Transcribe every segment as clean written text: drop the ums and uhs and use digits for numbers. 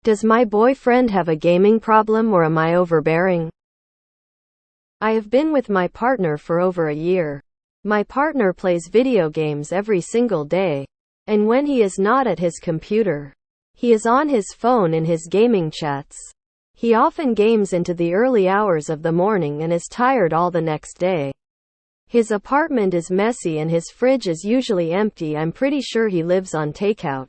Does my boyfriend have a gaming problem or am I overbearing? I have been with my partner for over a year. My partner plays video games every single day. And when he is not at his computer, he is on his phone in his gaming chats. He often games into the early hours of the morning and is tired all the next day. His apartment is messy and his fridge is usually empty. I'm pretty sure he lives on takeout.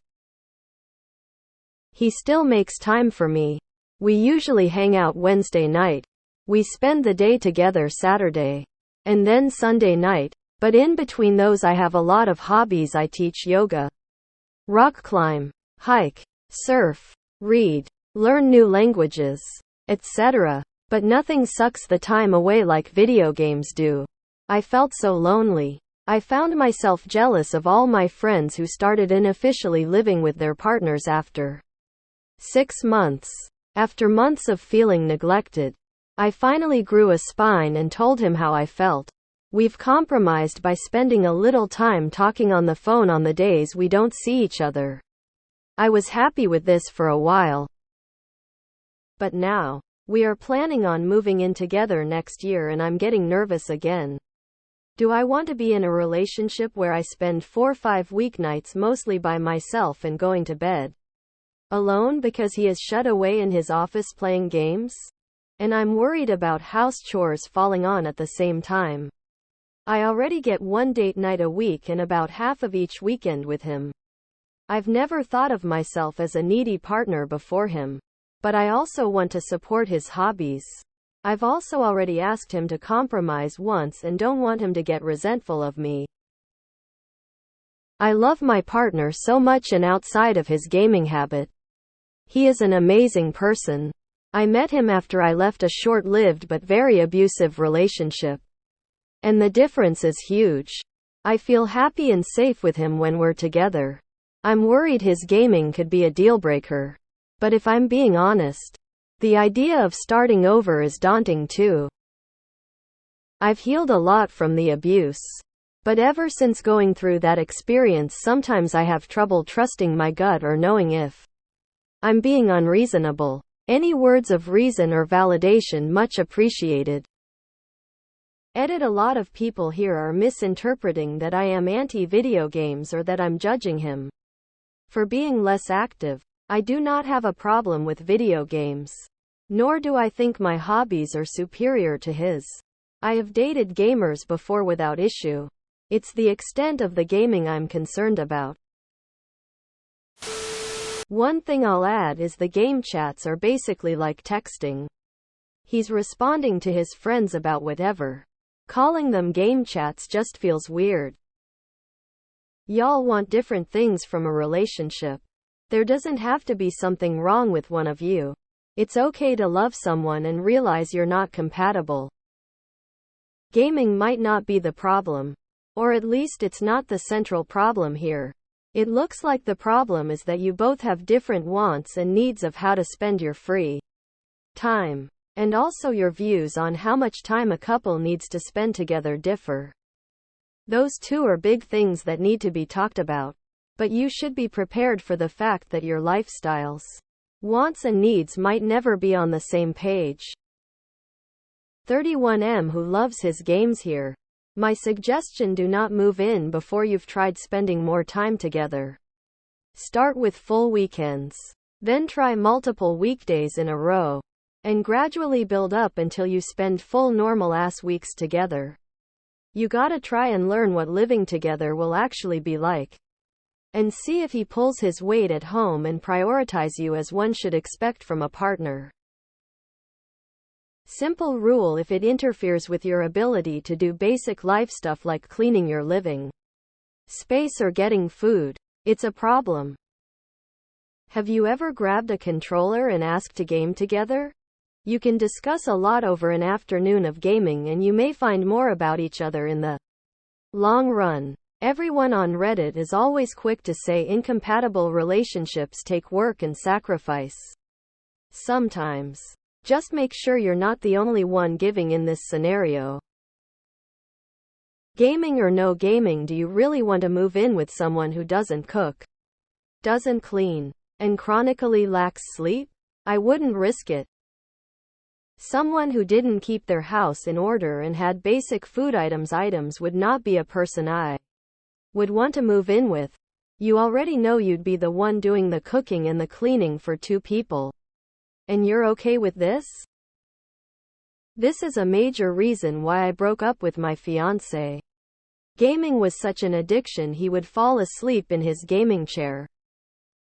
He still makes time for me. We usually hang out Wednesday night. We spend the day together Saturday. And then Sunday night. But in between those I have a lot of hobbies. I teach yoga, rock climb, hike, surf, read, learn new languages, etc. But nothing sucks the time away like video games do. I felt so lonely. I found myself jealous of all my friends who started unofficially living with their partners after 6 months. After months of feeling neglected, I finally grew a spine and told him how I felt. We've compromised by spending a little time talking on the phone on the days we don't see each other. I was happy with this for a while. But now, we are planning on moving in together next year and I'm getting nervous again. Do I want to be in a relationship where I spend 4-5 weeknights mostly by myself and going to bed alone because he is shut away in his office playing games? And I'm worried about house chores falling on at the same time. I already get one date night a week and about half of each weekend with him. I've never thought of myself as a needy partner before him. But I also want to support his hobbies. I've also already asked him to compromise once and don't want him to get resentful of me. I love my partner so much and outside of his gaming habit, he is an amazing person. I met him after I left a short-lived but very abusive relationship. And the difference is huge. I feel happy and safe with him when we're together. I'm worried his gaming could be a deal-breaker. But if I'm being honest, the idea of starting over is daunting too. I've healed a lot from the abuse. But ever since going through that experience, sometimes I have trouble trusting my gut or knowing if I'm being unreasonable. Any words of reason or validation much appreciated. Edit. A lot of people here are misinterpreting that I am anti-video games or that I'm judging him for being less active. I do not have a problem with video games. Nor do I think my hobbies are superior to his. I have dated gamers before without issue. It's the extent of the gaming I'm concerned about. One thing I'll add is the game chats are basically like texting. He's responding to his friends about whatever. Calling them game chats just feels weird. Y'all want different things from a relationship. There doesn't have to be something wrong with one of you. It's okay to love someone and realize you're not compatible. Gaming might not be the problem. Or at least it's not the central problem here. It looks like the problem is that you both have different wants and needs of how to spend your free time. And also your views on how much time a couple needs to spend together differ. Those two are big things that need to be talked about. But you should be prepared for the fact that your lifestyles, wants and needs might never be on the same page. 31M who loves his games here. My suggestion: do not move in before you've tried spending more time together. Start with full weekends. Then try multiple weekdays in a row. And gradually build up until you spend full normal-ass weeks together. You gotta try and learn what living together will actually be like. And see if he pulls his weight at home and prioritize you as one should expect from a partner. Simple rule: if it interferes with your ability to do basic life stuff like cleaning your living space or getting food, it's a problem. Have you ever grabbed a controller and asked to game together? You can discuss a lot over an afternoon of gaming and you may find more about each other in the long run. Everyone on Reddit is always quick to say incompatible relationships take work and sacrifice. Sometimes. Just make sure you're not the only one giving in this scenario. Gaming or no gaming, do you really want to move in with someone who doesn't cook, doesn't clean, and chronically lacks sleep? I wouldn't risk it. Someone who didn't keep their house in order and had basic food items would not be a person I would want to move in with. You already know you'd be the one doing the cooking and the cleaning for 2 people. And you're okay with this? This is a major reason why I broke up with my fiancé. Gaming was such an addiction he would fall asleep in his gaming chair.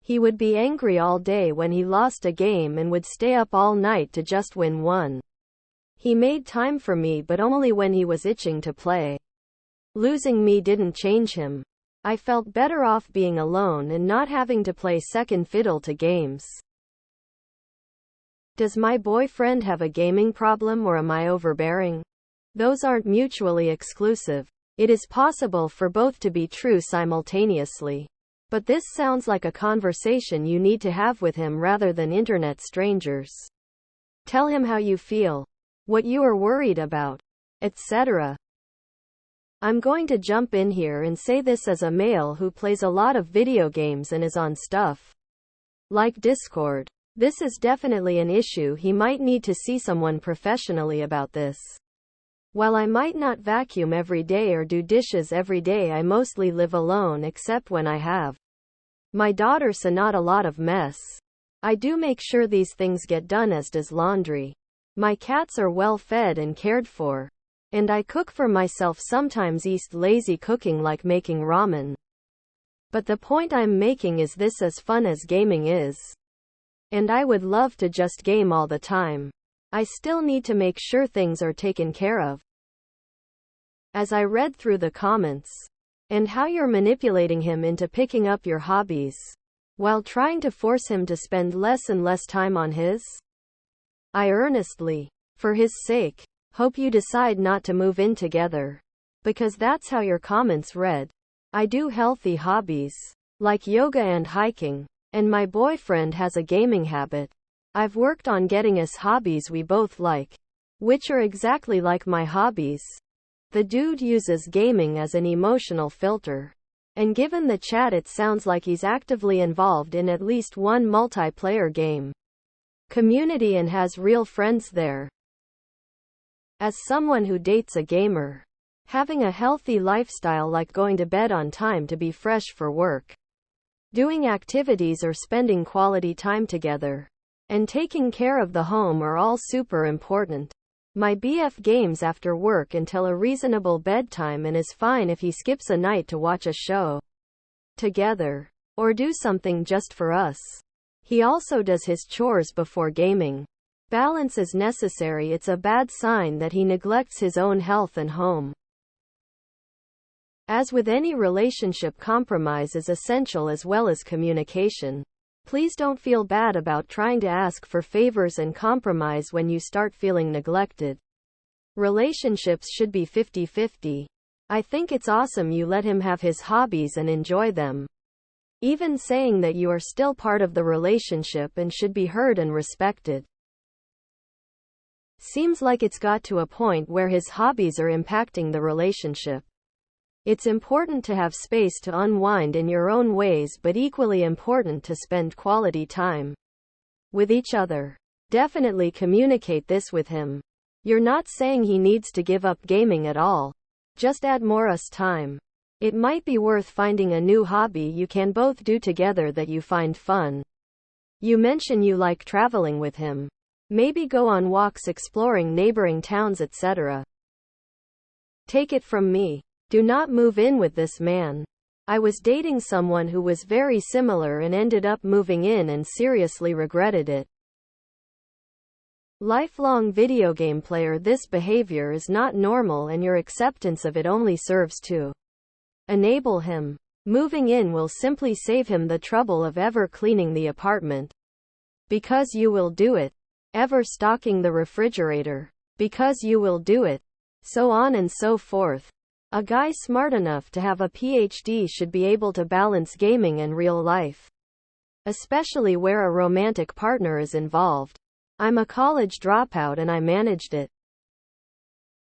He would be angry all day when he lost a game and would stay up all night to just win one. He made time for me but only when he was itching to play. Losing me didn't change him. I felt better off being alone and not having to play second fiddle to games. Does my boyfriend have a gaming problem or am I overbearing? Those aren't mutually exclusive. It is possible for both to be true simultaneously. But this sounds like a conversation you need to have with him rather than internet strangers. Tell him how you feel, what you are worried about, etc. I'm going to jump in here and say this as a male who plays a lot of video games and is on stuff like Discord. This is definitely an issue. He might need to see someone professionally about this. While I might not vacuum every day or do dishes every day, I mostly live alone except when I have my daughter, so not a lot of mess. I do make sure these things get done, as does laundry. My cats are well fed and cared for. And I cook for myself, sometimes eat lazy cooking like making ramen. But the point I'm making is this: as fun as gaming is, and I would love to just game all the time, I still need to make sure things are taken care of. As I read through the comments, and how you're manipulating him into picking up your hobbies, while trying to force him to spend less and less time on his, I earnestly, for his sake, hope you decide not to move in together. Because that's how your comments read. I do healthy hobbies, like yoga and hiking, and my boyfriend has a gaming habit. I've worked on getting us hobbies we both like, which are exactly like my hobbies. The dude uses gaming as an emotional filter. And given the chat, it sounds like he's actively involved in at least one multiplayer game community and has real friends there. As someone who dates a gamer, having a healthy lifestyle like going to bed on time to be fresh for work, doing activities or spending quality time together, and taking care of the home are all super important. My BF games after work until a reasonable bedtime and is fine if he skips a night to watch a show together, or do something just for us. He also does his chores before gaming. Balance is necessary. It's a bad sign that he neglects his own health and home. As with any relationship, compromise is essential as well as communication. Please don't feel bad about trying to ask for favors and compromise when you start feeling neglected. Relationships should be 50-50. I think it's awesome you let him have his hobbies and enjoy them. Even saying that you are still part of the relationship and should be heard and respected. Seems like it's got to a point where his hobbies are impacting the relationship. It's important to have space to unwind in your own ways, but equally important to spend quality time with each other. Definitely communicate this with him. You're not saying he needs to give up gaming at all. Just add more us time. It might be worth finding a new hobby you can both do together that you find fun. You mention you like traveling with him. Maybe go on walks exploring neighboring towns, etc. Take it from me. Do not move in with this man. I was dating someone who was very similar and ended up moving in and seriously regretted it. Lifelong video game player, this behavior is not normal and your acceptance of it only serves to enable him. Moving in will simply save him the trouble of ever cleaning the apartment, because you will do it. Ever stocking the refrigerator, because you will do it. So on and so forth. A guy smart enough to have a PhD should be able to balance gaming and real life, especially where a romantic partner is involved. I'm a college dropout and I managed it.